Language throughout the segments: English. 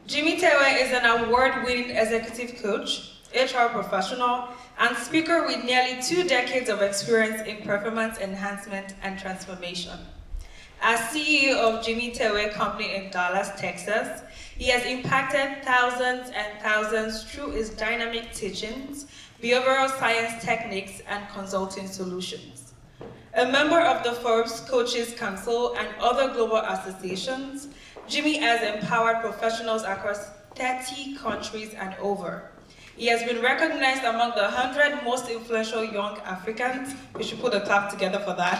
Jimi Tewe is an award-winning executive coach, HR professional, and speaker with nearly 2 decades of experience in performance enhancement and transformation. As CEO of Jimi Tewe Company in Dallas, Texas, he has impacted thousands and thousands through his dynamic teachings, behavioral science techniques, and consulting solutions. A member of the Forbes Coaches Council and other global associations, Jimi has empowered professionals across 30 countries and over. He has been recognized among the 100 most influential young Africans. We should put a clap together for that.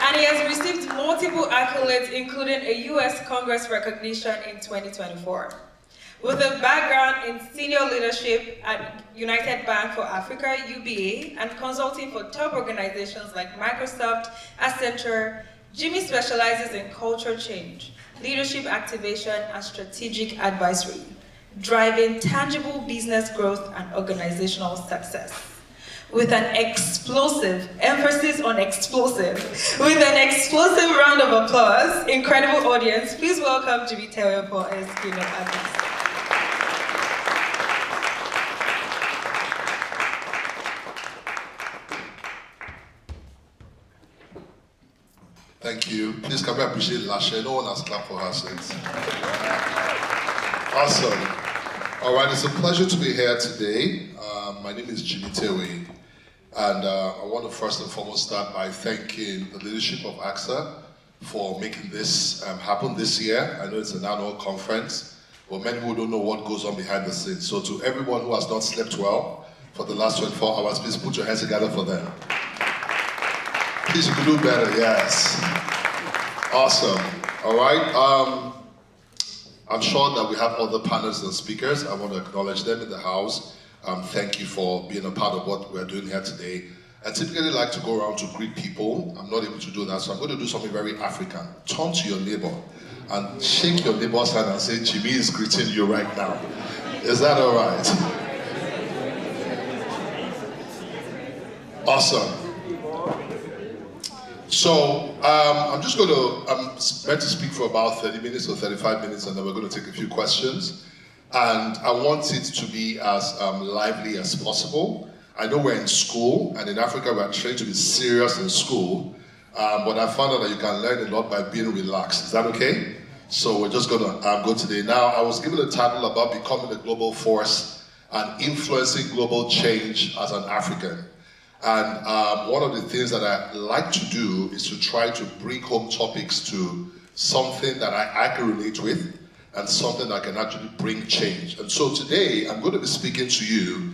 And he has received multiple accolades, including a US Congress recognition in 2024. With a background in senior leadership at United Bank for Africa, UBA, and consulting for top organizations like Microsoft, Accenture, Jimi specializes in culture change, leadership activation, and strategic advisory, driving tangible business growth and organizational success. With an explosive, emphasis on explosive, with an explosive round of applause, incredible audience, please welcome Jimi Tewe for his keynote address. Thank you. Please can we appreciate Lashe? No one has clapped for her since. Awesome. All right, it's a pleasure to be here today. My name is Jimi Tewe, and I want to first and foremost start by thanking the leadership of AGSA for making this happen this year. I know it's an annual conference, but many people don't know what goes on behind the scenes. So to everyone who has not slept well for the last 24 hours, please put your hands together for them. Please, you can do better, yes. Awesome. All right. I'm sure that we have other panelists and speakers. I want to acknowledge them in the house. Thank you for being a part of what we're doing here today. I typically like to go around to greet people. I'm not able to do that, so I'm going to do something very African. Turn to your neighbor and shake your neighbor's hand and say, Jimi is greeting you right now. Is that all right? Awesome. So I'm meant to speak for about 30 minutes or 35 minutes, and then we're going to take a few questions. And I want it to be as lively as possible. I know we're in school, and in Africa we're trained to be serious in school, but I found out that you can learn a lot by being relaxed. Is that okay? So we're just going to go today. Now, I was given a title about becoming a global force and influencing global change as an African. And one of the things that I like to do is to try to bring home topics to something that I can relate with and something that can actually bring change. And so today, I'm going to be speaking to you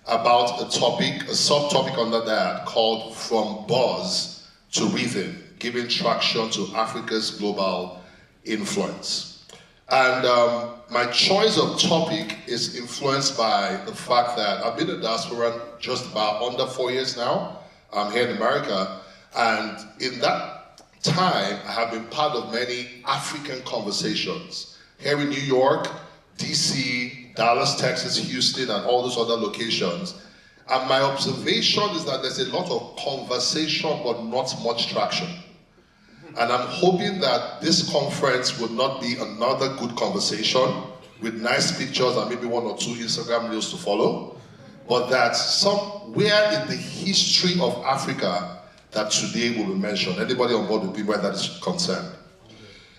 about a topic, a subtopic under that called From Buzz to Rhythm, giving traction to Africa's global influence. And my choice of topic is influenced by the fact that I've been a diaspora just about under 4 years now. I'm here in America, and in that time, I have been part of many African conversations here in New York, DC, Dallas, Texas, Houston, and all those other locations. And my observation is that there's a lot of conversation, but not much traction. And I'm hoping that this conference will not be another good conversation with nice pictures and maybe 1 or 2 Instagram reels to follow, but that somewhere in the history of Africa that today will be mentioned. Anybody on board with me where that is concerned?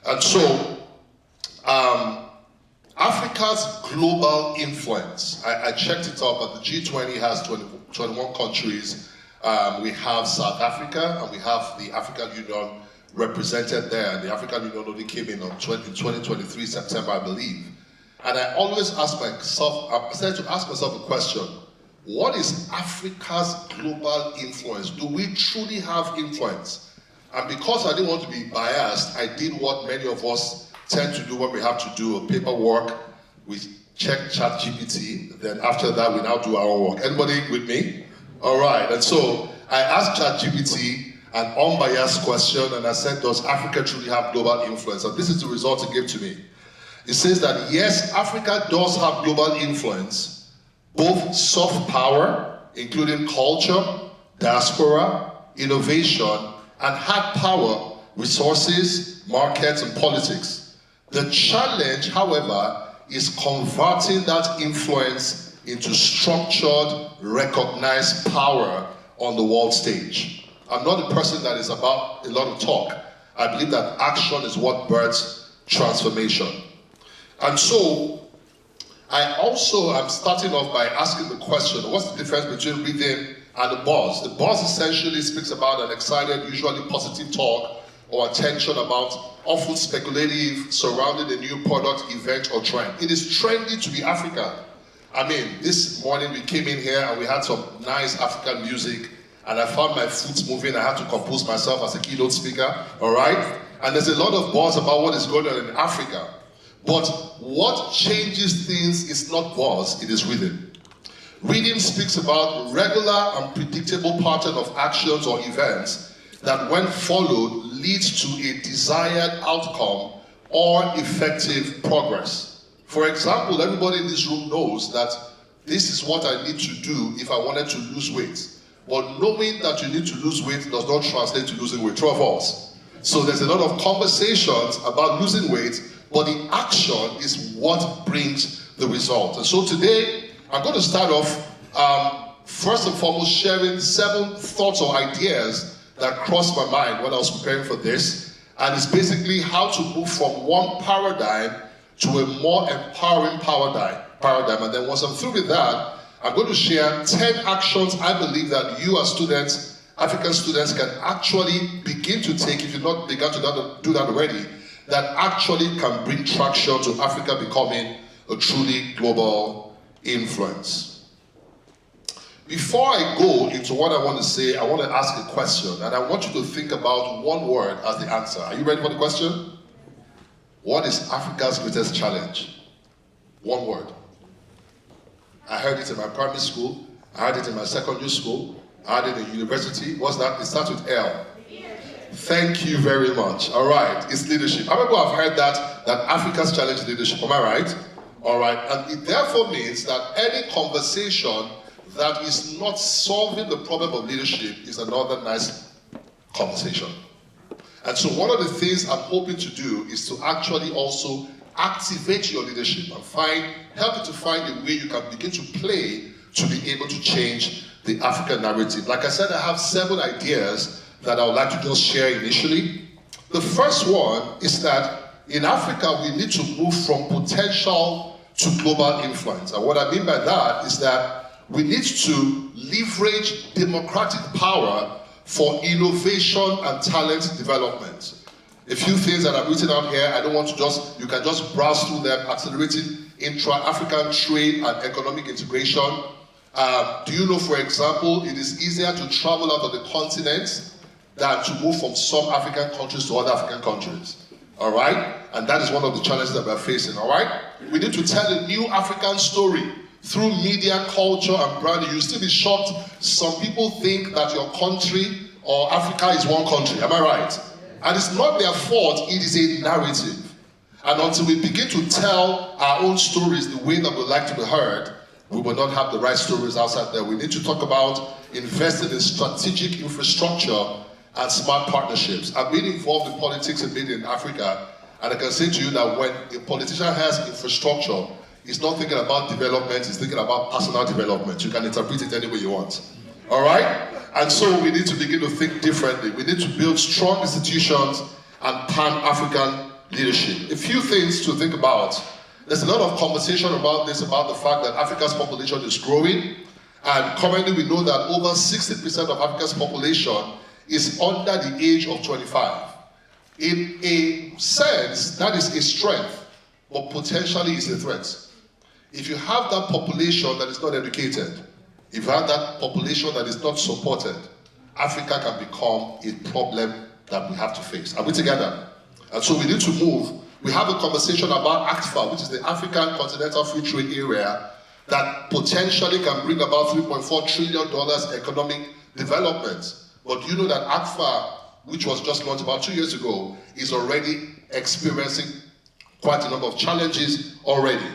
And so, Africa's global influence, I checked it out, but the G20 has 21 countries. We have South Africa, and we have the African Union represented there. The African Union only came in 2023, September, I believe. And I always ask myself, I started to ask myself a question: what is Africa's global influence? Do we truly have influence? And because I didn't want to be biased, I did what many of us tend to do when we have to do a paperwork. We check ChatGPT, then after that we now do our own work. Anybody with me? All right, and so I asked ChatGPT an unbiased question, and I said, does Africa truly have global influence? And this is the result it gave to me. It says that yes, Africa does have global influence, both soft power, including culture, diaspora, innovation, and hard power, resources, markets, and politics. The challenge, however, is converting that influence into structured, recognized power on the world stage. I'm not a person that is about a lot of talk. I believe that action is what births transformation. And so, I also am starting off by asking the question, what's the difference between rhythm and the buzz? The buzz essentially speaks about an excited, usually positive talk or attention about often speculative surrounding a new product, event, or trend. It is trendy to be African. I mean, this morning we came in here and we had some nice African music, and I found my feet moving. I had to compose myself as a keynote speaker, all right? And there's a lot of buzz about what is going on in Africa. But what changes things is not buzz, it is rhythm. Rhythm speaks about regular and predictable pattern of actions or events that, when followed, leads to a desired outcome or effective progress. For example, everybody in this room knows that this is what I need to do if I wanted to lose weight. But knowing that you need to lose weight does not translate to losing weight. True or false? So there's a lot of conversations about losing weight, but the action is what brings the result. And so today, I'm going to start off, first and foremost, sharing 7 thoughts or ideas that crossed my mind when I was preparing for this. And it's basically how to move from one paradigm to a more empowering paradigm. And then once I'm through with that, I'm going to share 10 actions I believe that you as students, African students, can actually begin to take, if you've not begun to do that already, that actually can bring traction to Africa becoming a truly global influence. Before I go into what I want to say, I want to ask a question, and I want you to think about one word as the answer. Are you ready for the question? What is Africa's greatest challenge? One word. I heard it in my primary school, I heard it in my secondary school, I heard it in university. What's that? It starts with L. Thank you very much. All right, it's leadership. How many people have heard that Africa's challenge is leadership? Am I right? All right, and it therefore means that any conversation that is not solving the problem of leadership is another nice conversation. And so one of the things I'm hoping to do is to actually also activate your leadership and help you to find a way you can begin to play to be able to change the African narrative. Like I said, I have 7 ideas that I would like to just share initially. The first one is that in Africa, we need to move from potential to global influence. And what I mean by that is that we need to leverage democratic power for innovation and talent development. A few things that I've written out here, I don't want to you can just browse through them. Accelerating intra-African trade and economic integration. Do you know, for example, it is easier to travel out of the continent than to move from some African countries to other African countries. All right? And that is one of the challenges that we're facing. All right? We need to tell a new African story through media, culture, and branding. You'll still be shocked. Some people think that your country or Africa is one country. Am I right? And it's not their fault. It is a narrative. And until we begin to tell our own stories the way that we like to be heard, we will not have the right stories outside there. We need to talk about investing in strategic infrastructure and smart partnerships. I've been involved in politics and media in Africa, and I can say to you that when a politician has infrastructure, he's not thinking about development, he's thinking about personal development. You can interpret it any way you want. All right? And so we need to begin to think differently. We need to build strong institutions and pan-African leadership. A few things to think about. There's a lot of conversation about this, about the fact that Africa's population is growing. And currently we know that over 60% of Africa's population is under the age of 25. In a sense, that is a strength, but potentially is a threat. If you have that population that is not educated, if you have that population that is not supported, Africa can become a problem that we have to face. Are we together? And so we need to move. We have a conversation about AGSA, which is the African Continental Free Trade Area, that potentially can bring about $3.4 trillion economic development. But you know that AGSA, which was just launched about 2 years ago, is already experiencing quite a number of challenges already.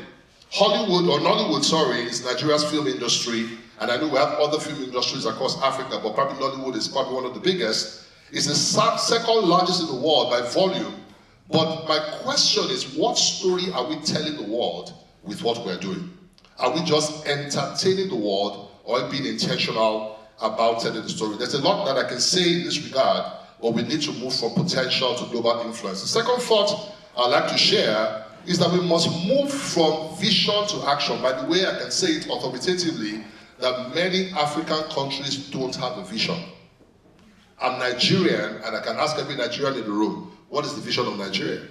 Hollywood, or Nollywood, sorry, is Nigeria's film industry, and I know we have other film industries across Africa, but probably Nollywood is probably one of the biggest. It's the second largest in the world by volume, But my question is, what story are we telling the world with what we're doing? Are we just entertaining the world, or being intentional about telling the story? There's a lot that I can say in this regard, but we need to move from potential to global influence. The second thought I'd like to share is that we must move from vision to action. By the way, I can say it authoritatively that many African countries don't have a vision. I'm Nigerian, and I can ask every Nigerian in the room, what is the vision of Nigeria?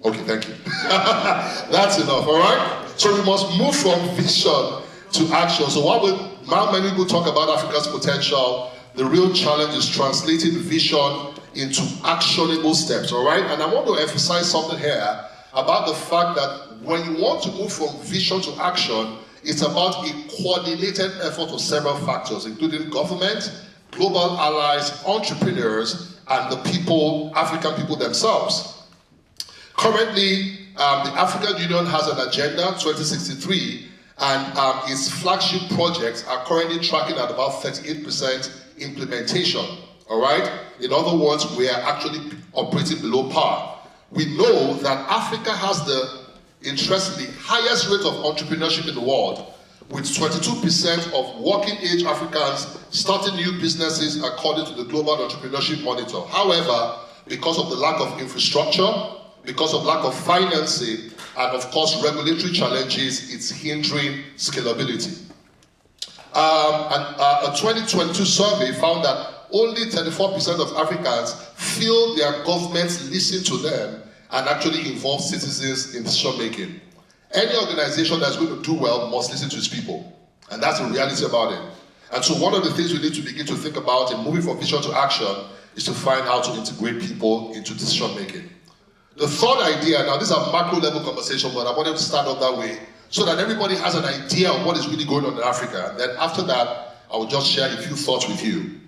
Okay, thank you. That's enough, all right? So we must move from vision to action. So while many people talk about Africa's potential, the real challenge is translating vision into actionable steps, all right? And I want to emphasize something here about the fact that when you want to move from vision to action, it's about a coordinated effort of several factors, including government, global allies, entrepreneurs, and the people, African people themselves. Currently, the African Union has an agenda, 2063, and its flagship projects are currently tracking at about 38% implementation, all right? In other words, we are actually operating below par. We know that Africa has the, interestingly, highest rate of entrepreneurship in the world, with 22% of working-age Africans starting new businesses according to the Global Entrepreneurship Monitor. However, because of the lack of infrastructure, because of lack of financing, and of course regulatory challenges, it's hindering scalability. A 2022 survey found that only 34% of Africans feel their governments listen to them and actually involve citizens in decision making. Any organization that's going to do well must listen to its people. And that's the reality about it. And so one of the things we need to begin to think about in moving from vision to action is to find how to integrate people into decision making. The third idea, now these are macro level conversations, but I wanted to start off that way so that everybody has an idea of what is really going on in Africa. And then after that, I will just share a few thoughts with you.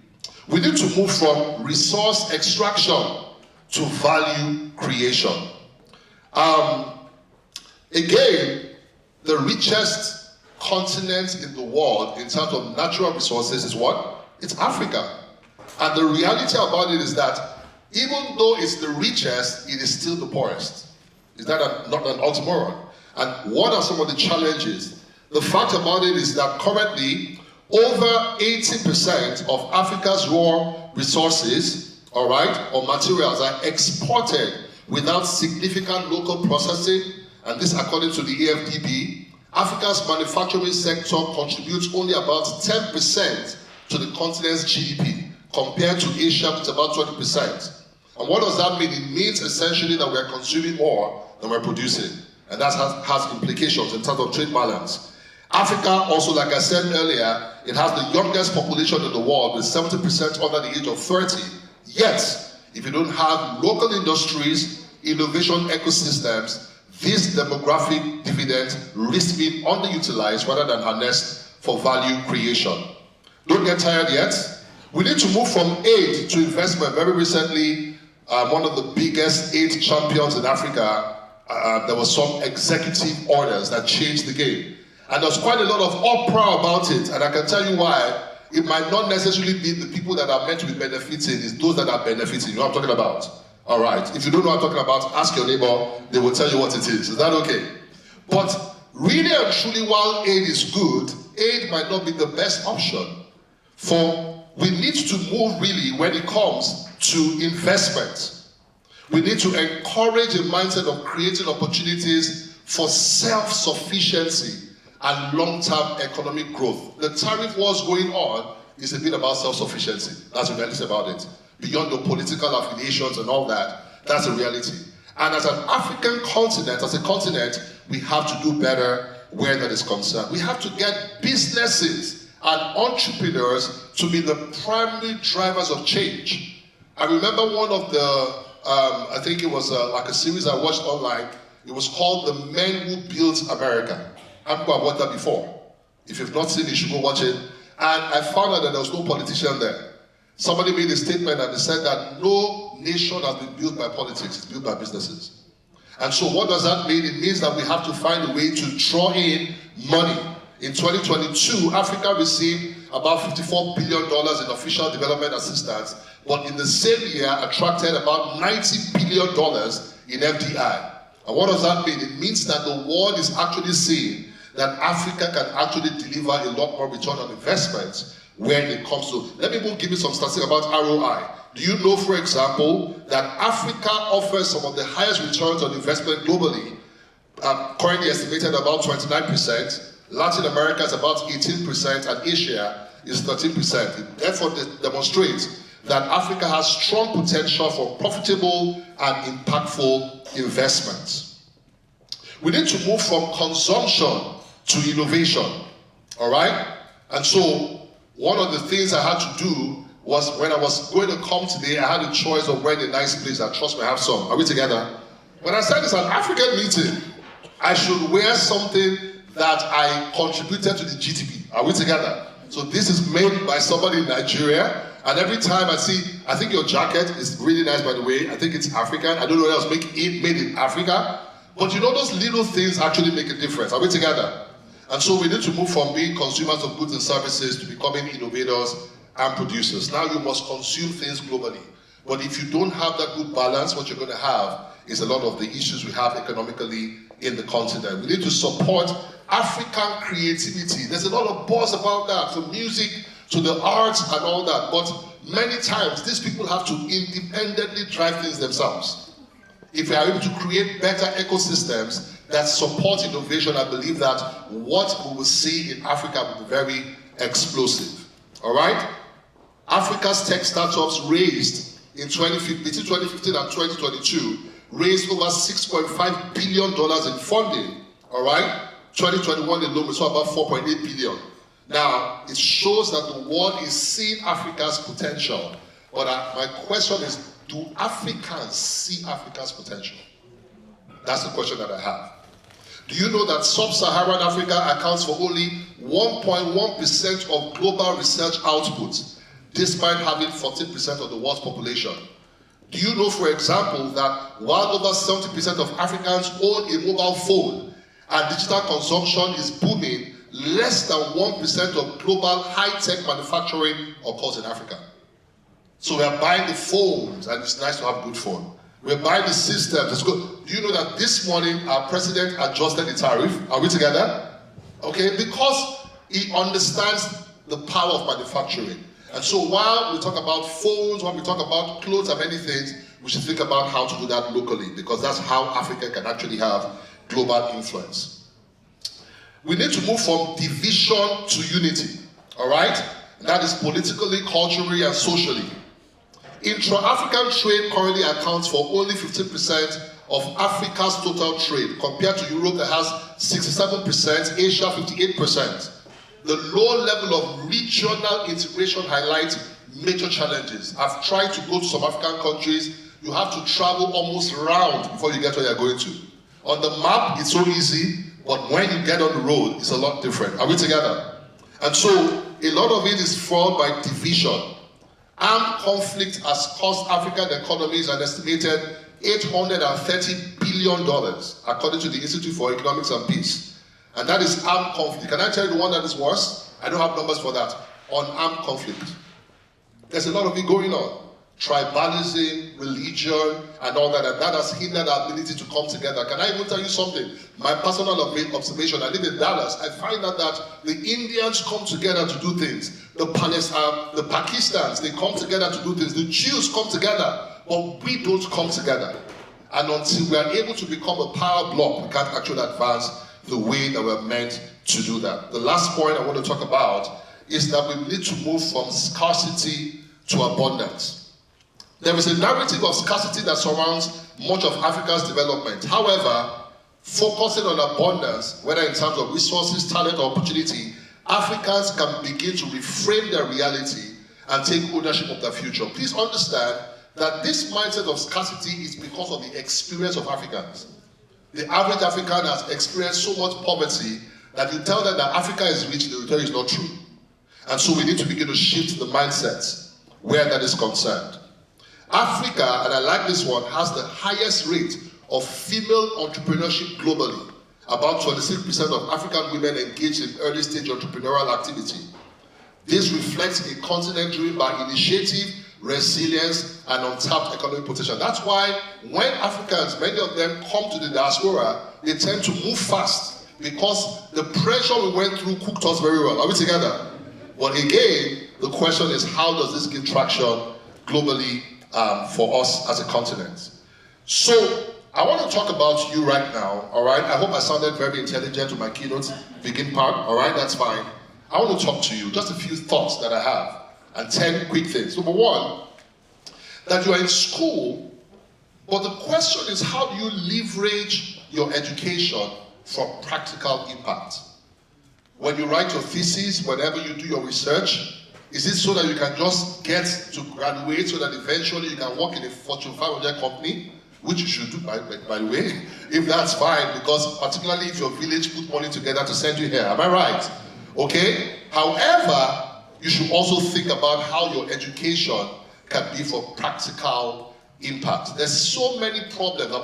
We need to move from resource extraction to value creation. Again, the richest continent in the world in terms of natural resources is what? It's Africa. And the reality about it is that even though it's the richest, it is still the poorest. Is that not an oxymoron? And what are some of the challenges? The fact about it is that currently, over 80% of Africa's raw resources, all right, or materials are exported without significant local processing, and this according to the AFDB. Africa's manufacturing sector contributes only about 10% to the continent's GDP, compared to Asia, which is about 20%. And what does that mean? It means essentially that we are consuming more than we're producing. And that has implications in terms of trade balance. Africa also, like I said earlier, it has the youngest population in the world with 70% under the age of 30. Yet, if you don't have local industries, innovation ecosystems, this demographic dividend risks being underutilized rather than harnessed for value creation. Don't get tired yet. We need to move from aid to investment. Very recently, one of the biggest aid champions in Africa, there were some executive orders that changed the game. And there's quite a lot of uproar about it, and I can tell you why. It might not necessarily be the people that are meant to be benefiting, it's those that are benefiting. You know what I'm talking about? All right. If you don't know what I'm talking about, ask your neighbor, they will tell you what it is. Is that okay? But really and truly, while aid is good, aid might not be the best option. For we need to move really when it comes to investment. We need to encourage a mindset of creating opportunities for self-sufficiency and long-term economic growth. The tariff wars going on is a bit about self-sufficiency. That's the reality about it. Beyond the political affiliations and all that, that's the reality. And as an African continent, as a continent, we have to do better where that is concerned. We have to get businesses and entrepreneurs to be the primary drivers of change. I remember one of the, I think it was like a series I watched online. It was called The Men Who Built America. I've watched that before. If you've not seen it, you should go watch it. And I found out that there was no politician there. Somebody made a statement and they said that no nation has been built by politics, it's built by businesses. And so what does that mean? It means that we have to find a way to draw in money. In 2022, Africa received about $54 billion in official development assistance, but in the same year attracted about $90 billion in FDI. And what does that mean? It means that the world is actually seeing that Africa can actually deliver a lot more return on investment when it comes to, let me give you some statistics about ROI. Do you know, for example, that Africa offers some of the highest returns on investment globally? Currently estimated about 29%, Latin America is about 18%, and Asia is 13%. It therefore demonstrates that Africa has strong potential for profitable and impactful investments. We need to move from consumption to innovation, all right? And so one of the things I had to do was, when I was going to come today, I had a choice of wearing a nice blazer. Trust me, I have some. Are we together? When I said it's an African meeting, I should wear something that I contributed to the GDP. Are we together? So this is made by somebody in Nigeria, and every time I see, I think your jacket is really nice, by the way. I think it's African. I don't know what else made in Africa. But you know, those little things actually make a difference. Are we together? And so we need to move from being consumers of goods and services to becoming innovators and producers. Now you must consume things globally. But if you don't have that good balance, what you're going to have is a lot of the issues we have economically in the continent. We need to support African creativity. There's a lot of buzz about that, from music to the arts and all that. But many times, these people have to independently drive things themselves. If we are able to create better ecosystems that support innovation, I believe that what we will see in Africa will be very explosive. All right? Africa's tech startups raised in between 2015 and 2022, raised over $6.5 billion in funding. All right? 2021 alone, we saw about $4.8 billion. Now, it shows that the world is seeing Africa's potential. But my question is, do Africans see Africa's potential? That's the question that I have. Do you know that sub-Saharan Africa accounts for only 1.1% of global research output, despite having 14% of the world's population? Do you know, for example, that while over 70% of Africans own a mobile phone and digital consumption is booming, less than 1% of global high-tech manufacturing occurs in Africa? So we are buying the phones, and it's nice to have a good phone. We're buying the systems. It's good. Do you know that this morning our president adjusted the tariff? Are we together? Okay, because he understands the power of manufacturing. And so while we talk about phones, when we talk about clothes and many things, we should think about how to do that locally, because that's how Africa can actually have global influence. We need to move from division to unity, all right? That is politically, culturally, and socially. Intra-African trade currently accounts for only 15% of Africa's total trade, compared to Europe that has 67%, Asia 58%. The low level of regional integration highlights major challenges. I've tried to go to some African countries. You have to travel almost round before you get where you're going to. On the map, it's so easy, but when you get on the road, it's a lot different. Are we together? And so, a lot of it is fueled by division. Armed conflict has cost African economies an estimated $830 billion, according to the Institute for Economics and Peace. And that is armed conflict. Can I tell you the one that is worse? I don't have numbers for that. On armed conflict. There's a lot of it going on. Tribalism, religion, and all that. And that has hindered our ability to come together. Can I even tell you something? My personal observation, I live in Dallas. I find out that the Indians come together to do things. The Pakistans, they come together to do things. The Jews come together. But we don't come together. And until we are able to become a power bloc, we can't actually advance the way that we're meant to do that. The last point I want to talk about is that we need to move from scarcity to abundance. There is a narrative of scarcity that surrounds much of Africa's development. However, focusing on abundance, whether in terms of resources, talent, or opportunity, Africans can begin to reframe their reality and take ownership of their future. Please understand that this mindset of scarcity is because of the experience of Africans. The average African has experienced so much poverty that you tell them that Africa is rich, they will tell you it's not true. And so we need to begin to shift the mindset where that is concerned. Africa, and I like this one, has the highest rate of female entrepreneurship globally. About 26% of African women engaged in early stage entrepreneurial activity. This reflects a continent driven by initiative, resilience, and untapped economic potential. That's why when Africans, many of them come to the diaspora, they tend to move fast because the pressure we went through cooked us very well. Are we together? But again, the question is, how does this give traction globally for us as a continent? So I want to talk about you right now, all right? I hope I sounded very intelligent with my keynote begin part, all right? That's fine. I want to talk to you, just a few thoughts that I have, and 10 quick things. Number one, that you are in school, but the question is, how do you leverage your education for practical impact? When you write your thesis, whenever you do your research, is it so that you can just get to graduate so that eventually you can work in a Fortune 500 company? Which you should do, by the way, if that's fine, because particularly if your village put money together to send you here. Am I right? Okay? However, you should also think about how your education can be for practical impact. There's so many problems.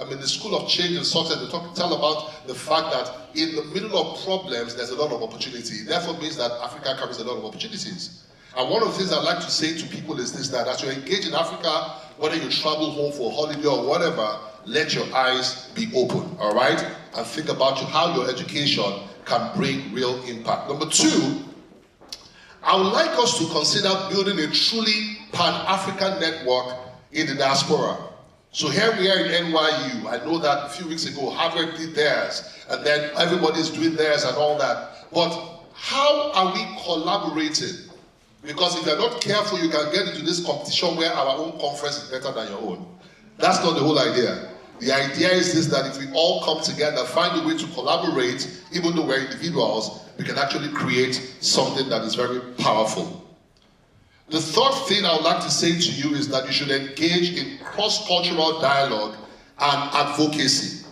I'm in the School of Change and Success. They tell about the fact that in the middle of problems, there's a lot of opportunity. Therefore means that Africa carries a lot of opportunities. And one of the things I like to say to people is this, that as you engage in Africa, whether you travel home for a holiday or whatever, let your eyes be open, all right? And think about how your education can bring real impact. Number two, I would like us to consider building a truly Pan-African network in the diaspora. So here we are in NYU. I know that a few weeks ago, Harvard did theirs, and then everybody's doing theirs and all that. But how are we collaborating? Because if you're not careful, you can get into this competition where our own conference is better than your own. That's not the whole idea. The idea is this, that if we all come together, find a way to collaborate, even though we're individuals, we can actually create something that is very powerful. The third thing I would like to say to you is that you should engage in cross-cultural dialogue and advocacy.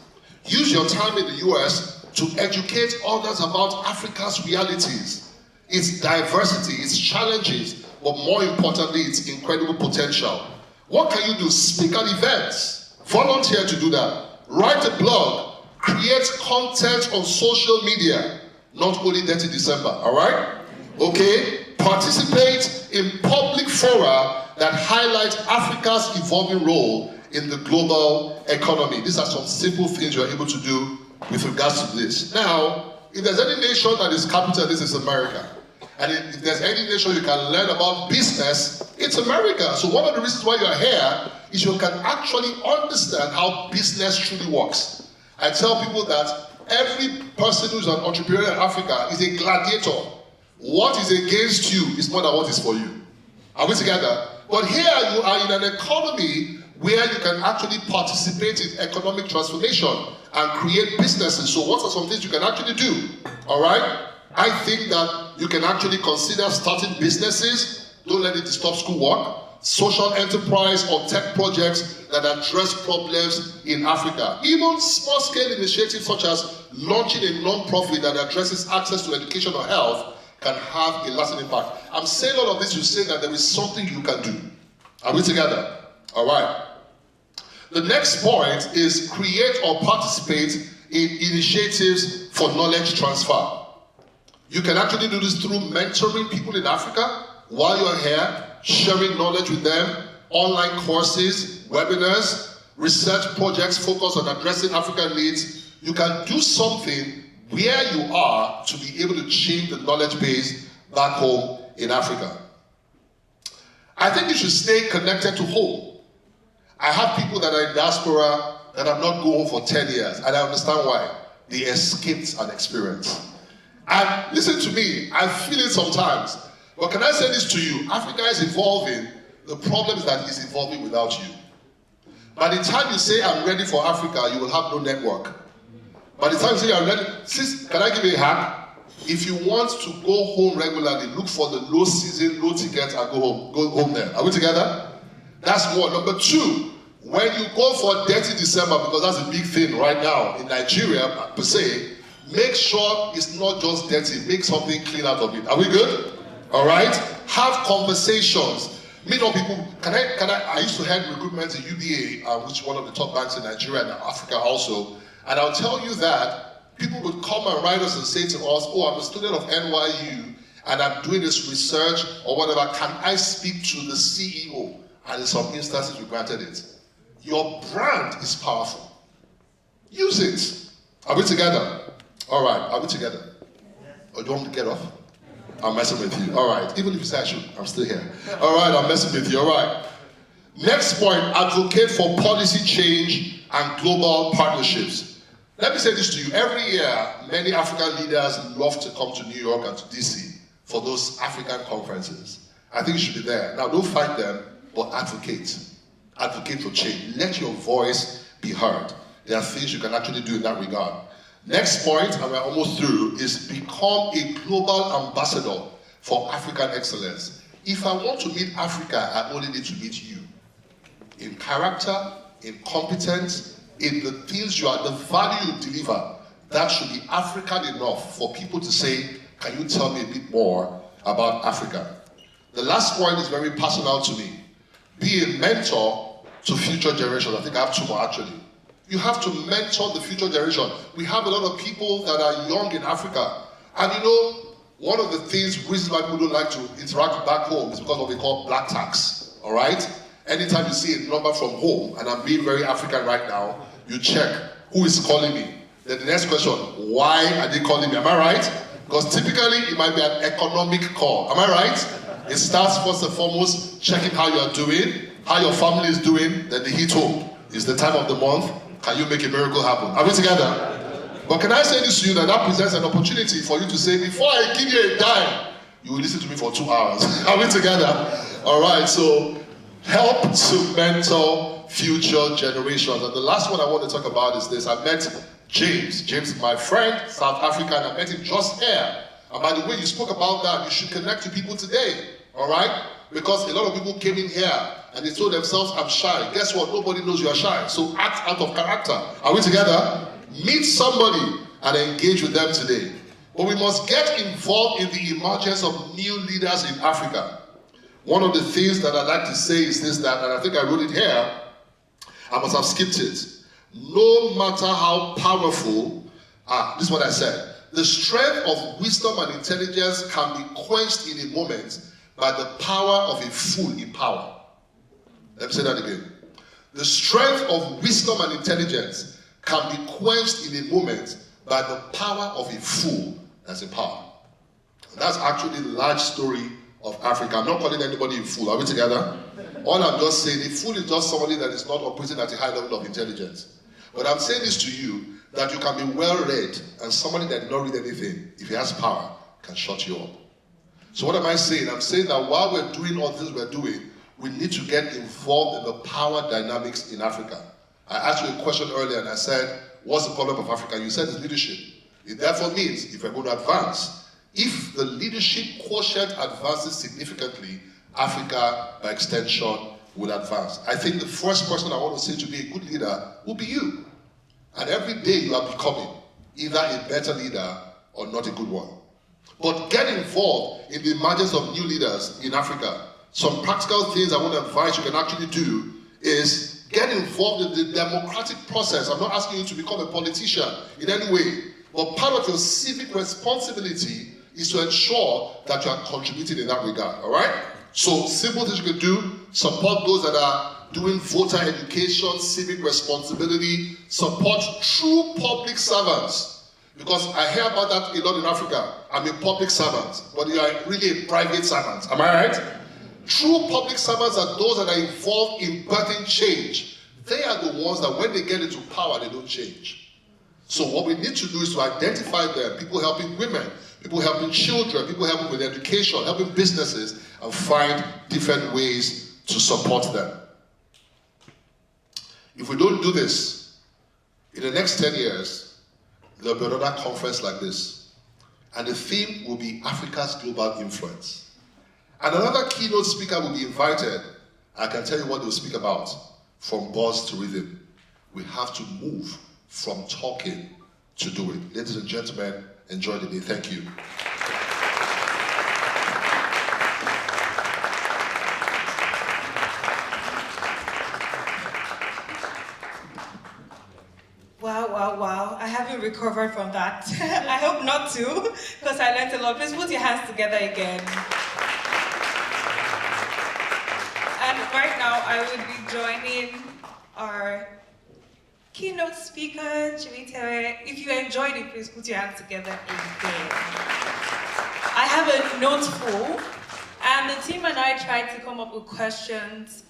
Use your time in the US to educate others about Africa's realities, its diversity, its challenges, but more importantly, its incredible potential. What can you do? Speak at events. Volunteer to do that. Write a blog. Create content on social media. Not only Dirty December, all right? Okay? Participate in public fora that highlight Africa's evolving role in the global economy. These are some simple things you're able to do with regards to this. Now, if there's any nation that is capitalist, it's America. And if there's any nation you can learn about business, it's America. So one of the reasons why you're here is you can actually understand how business truly works. I tell people that every person who's an entrepreneur in Africa is a gladiator. What is against you is more than what is for you. Are we together? But here you are in an economy where you can actually participate in economic transformation and create businesses. So what are some things you can actually do? All right? I think that you can actually consider starting businesses. Don't let it stop schoolwork. Social enterprise or tech projects that address problems in Africa. Even small-scale initiatives such as launching a non-profit that addresses access to education or health can have a lasting impact. I'm saying all of this to say that there is something you can do. Are we together? All right. The next point is create or participate in initiatives for knowledge transfer. You can actually do this through mentoring people in Africa while you're here, sharing knowledge with them, online courses, webinars, research projects focused on addressing African needs. You can do something where you are to be able to change the knowledge base back home in Africa. I think you should stay connected to home. I have people that are in diaspora that have not gone home for 10 years, and I understand why. They escaped an experience. And listen to me, I feel it sometimes. But can I say this to you? Africa is evolving. The problem is that it's evolving without you. By the time you say, I'm ready for Africa, you will have no network. By the time you say, I'm ready, sis, can I give you a hack? If you want to go home regularly, look for the low season, low ticket, and go home there. Are we together? That's one. Number two, when you go for Dirty December, because that's a big thing right now in Nigeria, per se, make sure it's not just dirty. Make something clean out of it. Are we good? All right? Have conversations. Meet up people. I used to head recruitment at UBA, which is one of the top banks in Nigeria and Africa also. And I'll tell you that people would come and write us and say to us, oh, I'm a student of NYU, and I'm doing this research or whatever, can I speak to the CEO? And in some instances, we granted it. Your brand is powerful. Use it. Are we together? All right, are we together? Or do you want me to get off? I'm messing with you. All right, even if you say I should, I'm still here. All right, I'm messing with you. All right. Next point, advocate for policy change and global partnerships. Let me say this to you. Every year, many African leaders love to come to New York and to DC for those African conferences. I think you should be there. Now, don't fight them, but advocate. Advocate for change. Let your voice be heard. There are things you can actually do in that regard. Next point, and we're almost through, is become a global ambassador for African excellence. If I want to meet Africa, I only need to meet you. In character, in competence, in the things you are, the value you deliver, that should be African enough for people to say, can you tell me a bit more about Africa? The last point is very personal to me. Be a mentor to future generations. I think I have two more actually. You have to mentor the future generation. We have a lot of people that are young in Africa. And you know, one of the reasons why people don't like to interact back home is because of what we call black tax, all right? Anytime you see a number from home, and I'm being very African right now, you check who is calling me. Then the next question, why are they calling me? Am I right? Because typically it might be an economic call. Am I right? It starts first and foremost checking how you are doing, how your family is doing, then they hit home. It's the time of the month. Can you make a miracle happen? Are we together? But can I say this to you that presents an opportunity for you to say, before I give you a dime, you will listen to me for 2 hours. Are we together? All right, so help to mentor future generations. And the last one I want to talk about is this. I met James. James is my friend, South African. I met him just here. And by the way you spoke about that, you should connect to people today. All right? Because a lot of people came in here and they told themselves, I'm shy. Guess what? Nobody knows you are shy. So act out of character. Are we together? Meet somebody and engage with them today. But we must get involved in the emergence of new leaders in Africa. One of the things that I'd like to say is this, that, and I think I wrote it here, I must have skipped it. No matter how powerful, this is what I said, the strength of wisdom and intelligence can be quenched in a moment by the power of a fool in power. Let me say that again. The strength of wisdom and intelligence can be quenched in a moment by the power of a fool that's in power. And that's actually the large story of Africa. I'm not calling anybody a fool. Are we together? All I'm just saying, a fool is just somebody that is not operating at a high level of intelligence. But I'm saying this to you, that you can be well-read, and somebody that did not read anything, if he has power, can shut you up. So what am I saying? I'm saying that while we're doing all this we're doing, we need to get involved in the power dynamics in Africa. I asked you a question earlier and I said, what's the problem of Africa? You said it's leadership. It therefore means if we're going to advance, if the leadership quotient advances significantly, Africa, by extension, will advance. I think the first person I want to say to be a good leader will be you. And every day you are becoming either a better leader or not a good one. But get involved in the emergence of new leaders in Africa. Some practical things I want to advise you can actually do is get involved in the democratic process. I'm not asking you to become a politician in any way, but part of your civic responsibility is to ensure that you are contributing in that regard, all right? So simple things you can do, support those that are doing voter education, civic responsibility, support true public servants. Because I hear about that a lot in Africa. I'm a public servant, but you are really a private servant. Am I right? True public servants are those that are involved in birthing change. They are the ones that when they get into power, they don't change. So what we need to do is to identify them, people helping women, people helping children, people helping with education, helping businesses, and find different ways to support them. If we don't do this, in the next 10 years, there'll be another conference like this. And the theme will be Africa's global influence. And another keynote speaker will be invited. I can tell you what they'll speak about, from buzz to rhythm. We have to move from talking to do it. Ladies and gentlemen, enjoy the day. Thank you. Wow, wow, wow. I haven't recovered from that. I hope not to, because I learned a lot. Please put your hands together again. And right now, I would be joining our keynote speaker, Jimi Tewe. If you enjoyed it, please put your hands together again. I have a note full, and the team and I tried to come up with questions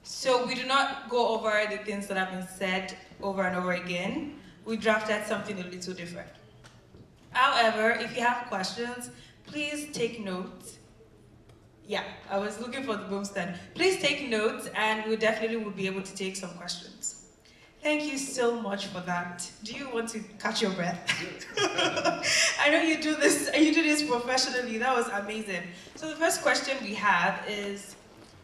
so we do not go over the things that have been said over and over again. We drafted something a little different. However, if you have questions, please take notes. Yeah, I was looking for the boom stand. Please take notes, and we definitely will be able to take some questions. Thank you so much for that. Do you want to catch your breath? I know you do this professionally. That was amazing. So the first question we have is,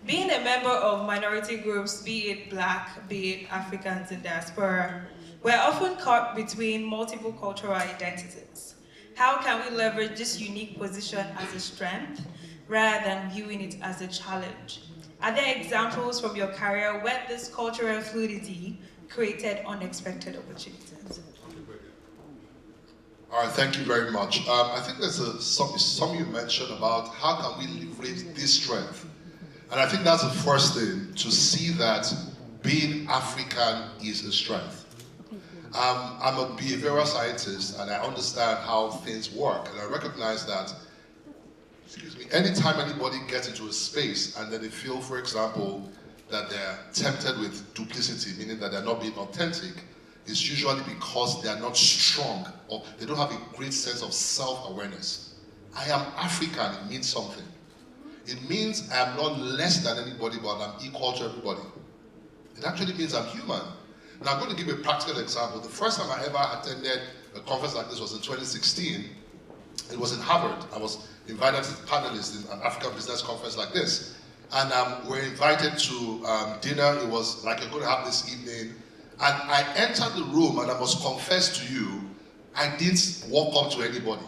being a member of minority groups, be it Black, be it Africans in diaspora, we're often caught between multiple cultural identities. How can we leverage this unique position as a strength rather than viewing it as a challenge? Are there examples from your career where this cultural fluidity created unexpected opportunities? All right, thank you very much. I think there's some you mentioned about how can we leverage this strength. And I think that's the first thing, to see that being African is a strength. I'm a behavioral scientist, and I understand how things work, and I recognize that, anytime anybody gets into a space and then they feel, for example, that they're tempted with duplicity, meaning that they're not being authentic, it's usually because they are not strong, or they don't have a great sense of self-awareness. I am African, it means something. It means I am not less than anybody, but I'm equal to everybody. It actually means I'm human. Now I'm going to give a practical example. The first time I ever attended a conference like this was in 2016. It was in Harvard. I was invited as a panelist in an African business conference like this. And we're invited to dinner. It was like, you're going to have this evening. And I entered the room, and I must confess to you, I didn't walk up to anybody.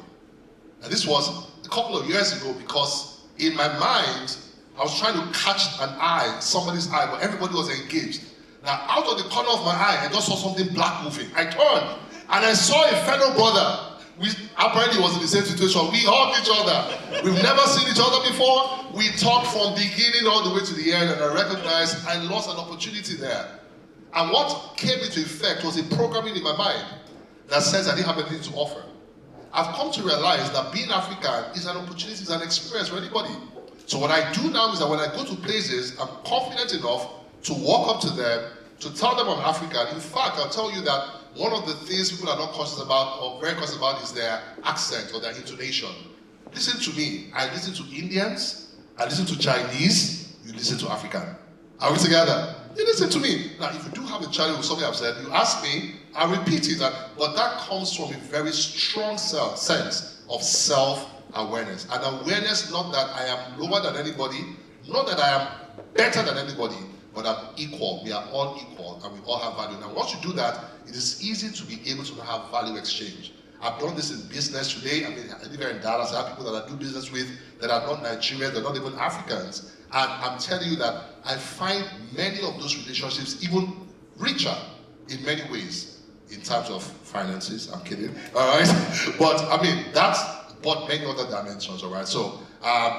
And this was a couple of years ago, because in my mind, I was trying to catch an eye, somebody's eye, but everybody was engaged. Now, out of the corner of my eye, I just saw something black moving. I turned, and I saw a fellow brother. We apparently was in the same situation. We hugged each other. We've never seen each other before. We talked from beginning all the way to the end, and I recognized I lost an opportunity there. And what came into effect was a programming in my mind that says I didn't have anything to offer. I've come to realize that being African is an opportunity, is an experience for anybody. So what I do now is that when I go to places, I'm confident enough to walk up to them, to tell them I'm African. In fact, I'll tell you that one of the things people are not conscious about, or very conscious about, is their accent or their intonation. Listen to me. I listen to Indians, I listen to Chinese, you listen to African. Are we together? You listen to me. Now, if you do have a challenge with something I've said, you ask me, I repeat it. But that comes from a very strong sense of self-awareness. An awareness not that I am lower than anybody, not that I am better than anybody, but I'm equal. We are all equal, and we all have value. Now, once you do that, it is easy to be able to have value exchange. I've done this in business today. I live here in Dallas. I have people that I do business with that are not Nigerians, they're not even Africans. And I'm telling you that I find many of those relationships even richer in many ways, in terms of finances. I'm kidding, all right? But that's but many other dimensions, all right? So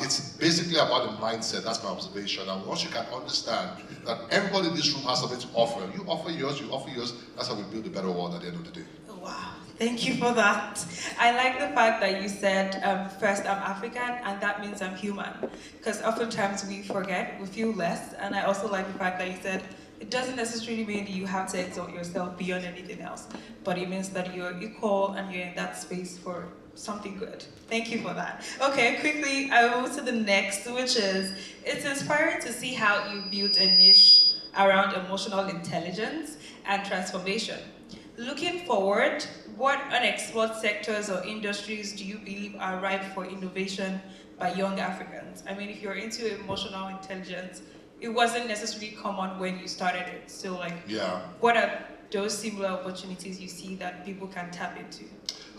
it's basically about the mindset. That's my observation. And once you can understand that everybody in this room has something to offer, you offer yours, that's how we build a better world at the end of the day. Wow, thank you for that. I like the fact that you said, first I'm African, and that means I'm human. Because oftentimes we forget, we feel less. And I also like the fact that you said, it doesn't necessarily mean that you have to exalt yourself beyond anything else, but it means that you're equal and you're in that space for something good. Thank you for that. Okay, quickly, I will move to the next, which is, it's inspiring to see how you built a niche around emotional intelligence and transformation. Looking forward, what unexplored sectors or industries do you believe are ripe for innovation by young Africans? I mean, if you're into emotional intelligence, it wasn't necessarily common when you started it. So what are those similar opportunities you see that people can tap into?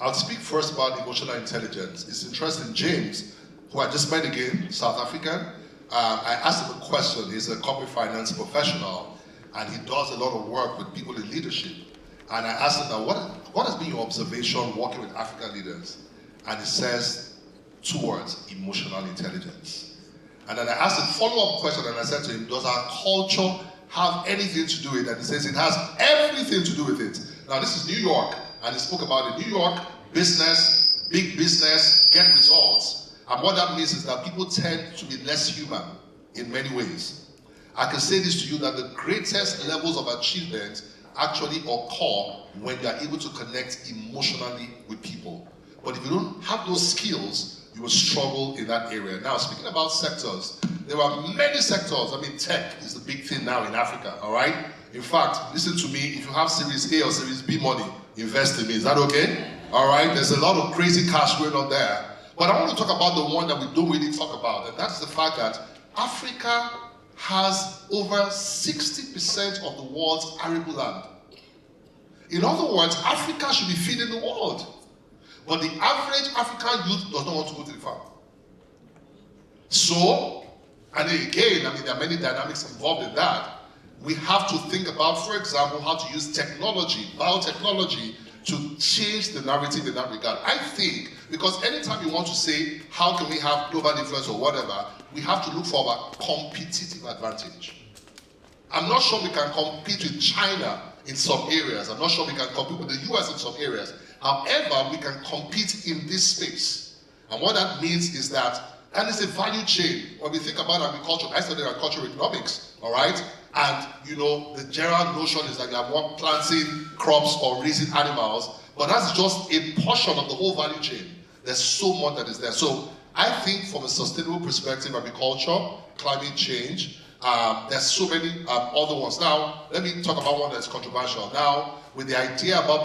I'll speak first about emotional intelligence. It's interesting, James, who I just met again, South African, I asked him a question. He's a corporate finance professional, and he does a lot of work with people in leadership. And I asked him, now, what has been your observation working with African leaders? And he says 2 words: emotional intelligence. And then I asked a follow-up question, and I said to him, does our culture have anything to do with it? And he says it has everything to do with it. Now, this is New York, and he spoke about it. New York, business, big business, get results. And what that means is that people tend to be less human in many ways. I can say this to you, that the greatest levels of achievement actually occur when you are able to connect emotionally with people. But if you don't have those skills, you will struggle in that area. Now, speaking about sectors, there are many sectors. I mean, tech is the big thing now in Africa, all right? In fact, listen to me, if you have Series A or Series B money, invest in me. Is that okay? All right? There's a lot of crazy cash going on there. But I want to talk about the one that we don't really talk about, and that's the fact that Africa has over 60% of the world's arable land. In other words, Africa should be feeding the world. But the average African youth does not want to go to the farm. So, and again, I mean, there are many dynamics involved in that. We have to think about, for example, how to use technology, biotechnology, to change the narrative in that regard. I think, because anytime you want to say, how can we have global influence or whatever, we have to look for our competitive advantage. I'm not sure we can compete with China in some areas. I'm not sure we can compete with the US in some areas. However, we can compete in this space. And what that means is that, and it's a value chain. When we think about agriculture, I studied agricultural economics, all right? And, you know, the general notion is that you have one planting crops or raising animals, but that's just a portion of the whole value chain. There's so much that is there. So I think from a sustainable perspective, agriculture, climate change, there's so many other ones. Now, let me talk about one that's controversial. Now, with the idea about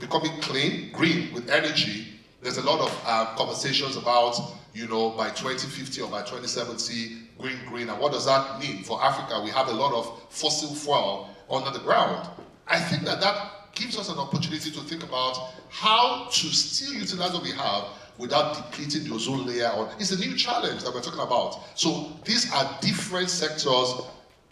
becoming green with energy, there's a lot of conversations about, you know, by 2050 or by 2070, green, and what does that mean for Africa? We have a lot of fossil fuel under the ground. I think that gives us an opportunity to think about how to still utilize what we have without depleting the ozone layer. It's a new challenge that we're talking about. So these are different sectors.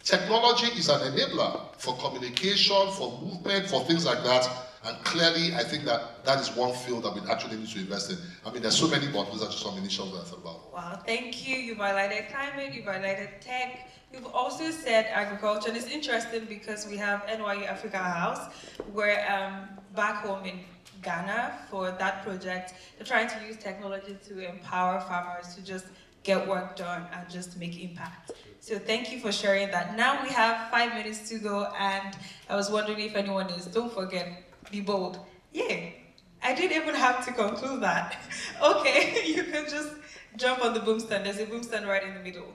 Technology is an enabler for communication, for movement, for things like that. And clearly, I think that is one field that we actually need to invest in. I mean, there's so many, but those are just some initials that I thought about. Wow, thank you. You've highlighted climate, you've highlighted tech, you've also said agriculture. And it's interesting because we have NYU Africa House, where back home in Ghana, for that project, they're trying to use technology to empower farmers to just get work done and just make impact. So thank you for sharing that. Now we have 5 minutes to go, and I was wondering if anyone is, don't forget, be bold. Yeah, I didn't even have to conclude that. Okay, you can just jump on the boom stand. There's a boom stand right in the middle,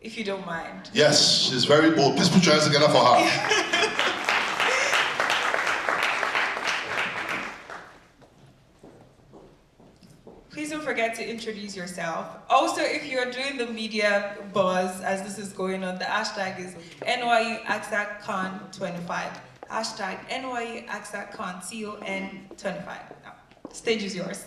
if you don't mind. Yes, she's very bold. Please put your hands together for her. Please don't forget to introduce yourself. Also, if you're doing the media buzz as this is going on, the hashtag is NYU AGSA Con 25. Hashtag NYU AGSA Con CON 25. Now, the stage is yours.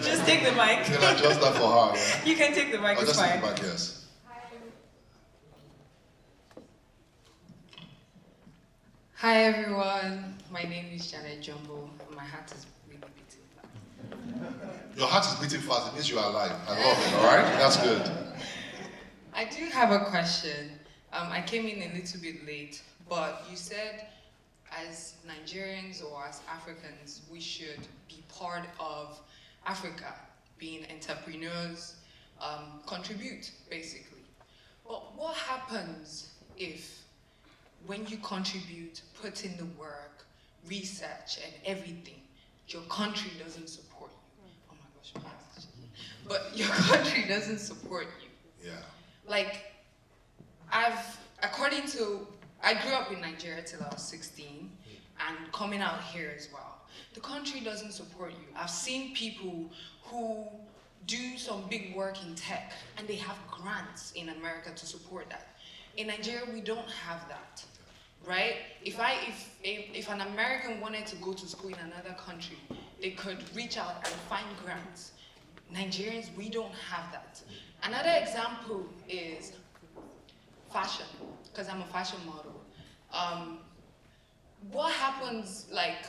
Just take the mic. You can adjust that for her, yeah? You can take the mic, it's fine. Take the mic, yes. Hi everyone, my name is Janet Jumbo, and my heart is really beating fast. Your heart is beating fast, it means you are alive. I love it, all right? That's good. I do have a question. I came in a little bit late, but you said as Nigerians or as Africans, we should be part of Africa, being entrepreneurs, contribute, basically. But what happens if, when you contribute, put in the work, research and everything, your country doesn't support you? Oh my gosh, but your country doesn't support you. Yeah. Like, I grew up in Nigeria till I was 16, and coming out here as well. The country doesn't support you. I've seen people who do some big work in tech, and they have grants in America to support that. In Nigeria, we don't have that, right? If an American wanted to go to school in another country, they could reach out and find grants. Nigerians, we don't have that. Another example is fashion, because I'm a fashion model. What happens, like,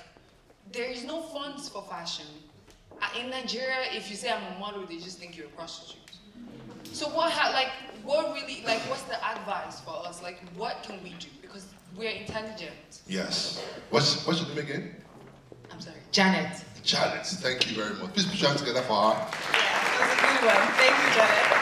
there is no funds for fashion. In Nigeria, if you say I'm a model, they just think you're a prostitute. So what's the advice for us? Like, what can we do? Because we're intelligent. Yes. What's your name again? I'm sorry, Janet. Janet, thank you very much. Please put your hands together for her. Yeah, that was a good one. Thank you, Janet.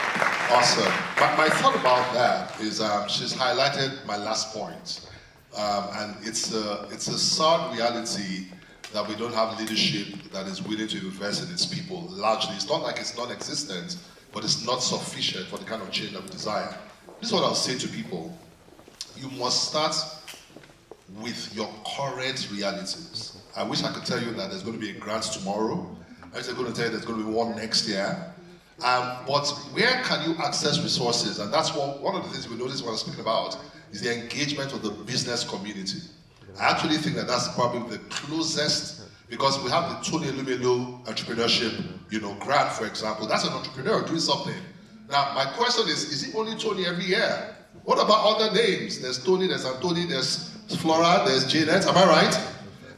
Awesome. My thought about that is she's highlighted my last point. And it's a sad reality that we don't have leadership that is willing to invest in its people, largely. It's not like it's non-existent, but it's not sufficient for the kind of change that we desire. This is what I'll say to people. You must start with your current realities. I wish I could tell you that there's going to be a grant tomorrow. I wish I'm going to tell you there's going to be one next year. But where can you access resources? And that's one of the things we notice when I'm speaking about is the engagement of the business community. I actually think that that's probably the closest, because we have the Tony Elumelu entrepreneurship, grant, for example. That's an entrepreneur doing something. Now, my question is it only Tony every year? What about other names? There's Tony, there's Anthony, there's Flora, there's Janet, am I right?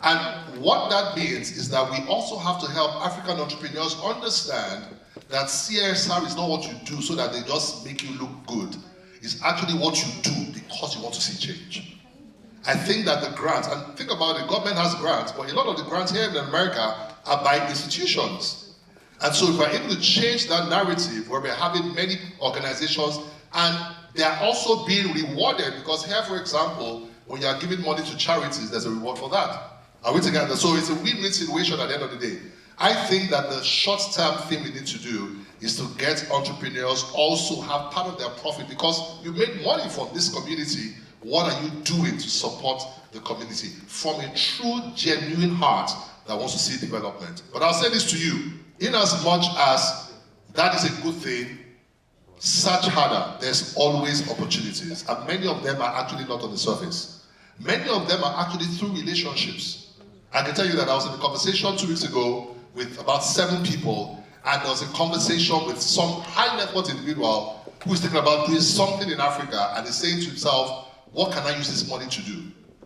And what that means is that we also have to help African entrepreneurs understand that CSR is not what you do so that they just make you look good. It's actually what you do because you want to see change. I think that the grants, and think about it, government has grants, but a lot of the grants here in America are by institutions. And so if we're able to change that narrative where we're having many organizations and they're also being rewarded, because here, for example, when you're giving money to charities, there's a reward for that. Are we together? So it's a win-win situation at the end of the day. I think that the short-term thing we need to do is to get entrepreneurs also have part of their profit, because you make money from this community. What are you doing to support the community from a true, genuine heart that wants to see development? But I'll say this to you, in as much as that is a good thing, search harder. There's always opportunities, and many of them are actually not on the surface. Many of them are actually through relationships. I can tell you that I was in a conversation 2 weeks ago with about 7 people, and there was a conversation with some high net worth individual who is thinking about doing something in Africa, and is saying to himself, what can I use this money to do?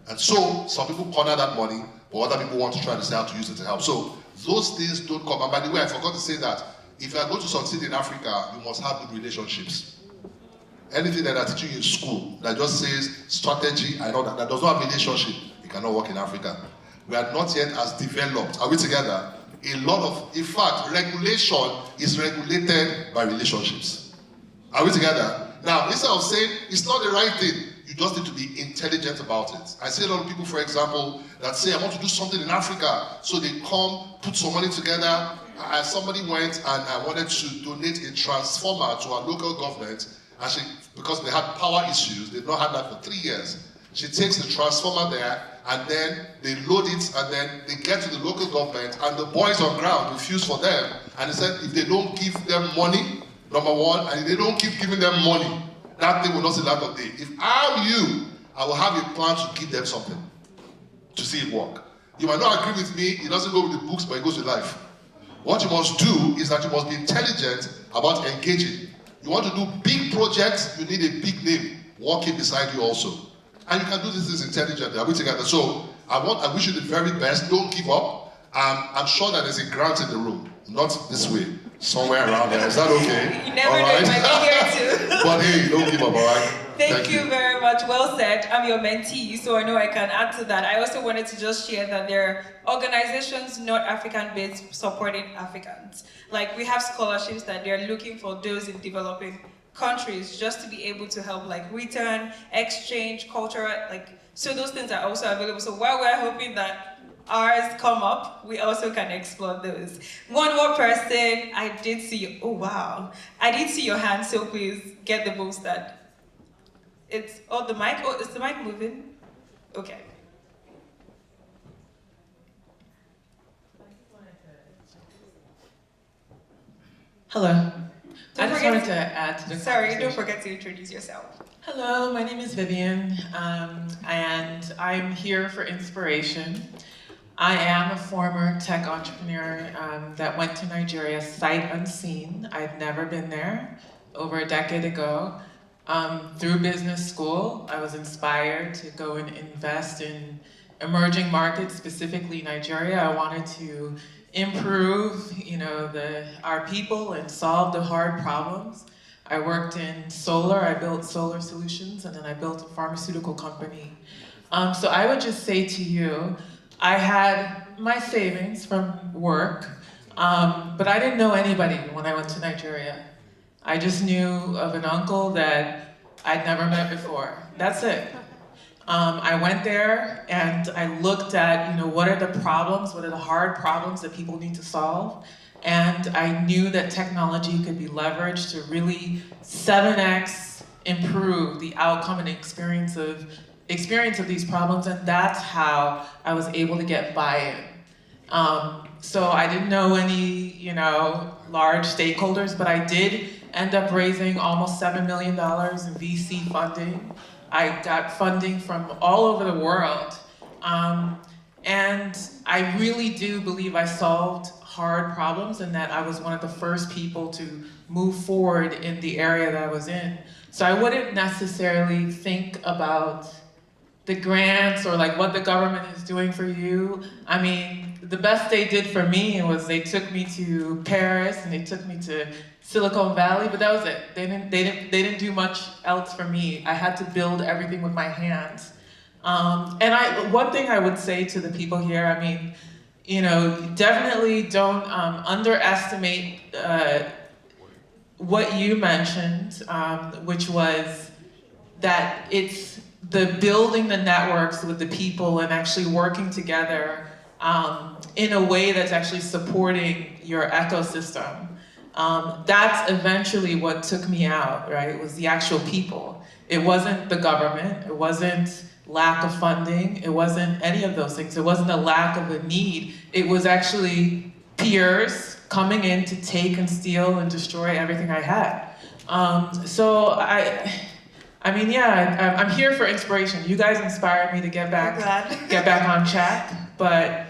And so some people corner that money, but other people want to try to say how to use it to help. So those things don't come. And by the way, I forgot to say that if you are going to succeed in Africa, you must have good relationships. Anything that they're teaching you in school that just says strategy and all that, that does not have relationship, it cannot work in Africa. We are not yet as developed. Are we together? In fact, regulation is regulated by relationships. Are we together? Now, instead of saying it's not the right thing, you just need to be intelligent about it. I see a lot of people, for example, that say, I want to do something in Africa. So they come, put some money together. Somebody went and I wanted to donate a transformer to our local government. And because they had power issues, they've not had that for 3 years. She takes the transformer there, and then they load it, and then they get to the local government, and the boys on ground refuse for them. And they said, if they don't give them money, number one, and if they don't keep giving them money, that thing will not see the light of day. If I'm you, I will have a plan to give them something to see it work. You might not agree with me, it doesn't go with the books, but it goes with life. What you must do is that you must be intelligent about engaging. You want to do big projects, you need a big name walking beside you also. And you can do these things intelligently. Are we together? So I wish you the very best. Don't give up. I'm sure that there's a grant in the room. Not this way. Somewhere around there. Is that okay? You never know, you might be here too. But hey, don't give up, all right? Thank you very much. Well said. I'm your mentee, so I know I can add to that. I also wanted to just share that there are organizations not African-based supporting Africans. Like, we have scholarships that they're looking for those in developing countries just to be able to help, like return, exchange, culture, so those things are also available. So while we're hoping that ours come up, we also can explore those. One more person, I did see you, oh wow. I did see your hand, so please get the boosted. It's, oh the mic, is the mic moving? Okay. Hello. I just wanted to add to the Sorry, don't forget to introduce yourself. Hello, my name is Vivian, and I'm here for inspiration. I am a former tech entrepreneur that went to Nigeria sight unseen. I've never been there, over a decade ago. Through business school, I was inspired to go and invest in emerging markets, specifically Nigeria. I wanted to improve, our people and solve the hard problems. I worked in solar, I built solar solutions, and then I built a pharmaceutical company. So I would just say to you, I had my savings from work, but I didn't know anybody when I went to Nigeria. I just knew of an uncle that I'd never met before. That's it. I went there and I looked at, what are the problems, what are the hard problems that people need to solve? And I knew that technology could be leveraged to really 7x improve the outcome and experience of these problems, and that's how I was able to get buy-in. So I didn't know any, large stakeholders, but I did end up raising almost $7 million in VC funding. I got funding from all over the world. And I really do believe I solved hard problems and that I was one of the first people to move forward in the area that I was in. So I wouldn't necessarily think about the grants or like what the government is doing for you. I mean, the best they did for me was they took me to Paris and they took me to Silicon Valley, but that was it. They didn't do much else for me. I had to build everything with my hands. One thing I would say to the people here, I mean, definitely don't underestimate what you mentioned, which was that it's the building the networks with the people and actually working together in a way that's actually supporting your ecosystem. That's eventually what took me out, right? It was the actual people. It wasn't the government. It wasn't lack of funding. It wasn't any of those things. It wasn't a lack of a need. It was actually peers coming in to take and steal and destroy everything I had. I'm here for inspiration. You guys inspired me to get back on track, but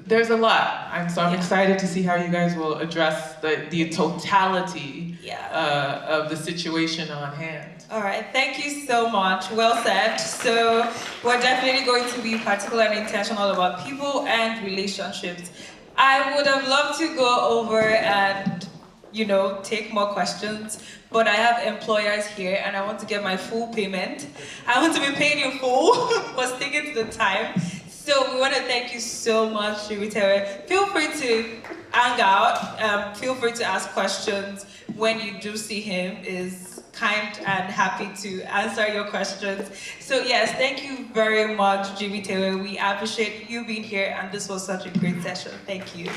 there's a lot. I'm excited to see how you guys will address the totality of the situation on hand. All right, thank you so much. Well said. So we're definitely going to be particular and intentional about people and relationships. I would have loved to go over and, take more questions, but I have employers here and I want to get my full payment. I want to be paid in full for sticking to the time. So we want to thank you so much, Jimi Tewe. Feel free to hang out. Feel free to ask questions when you do see him. Is kind and happy to answer your questions. So yes, thank you very much, Jimi Tewe. We appreciate you being here, and this was such a great session. Thank you.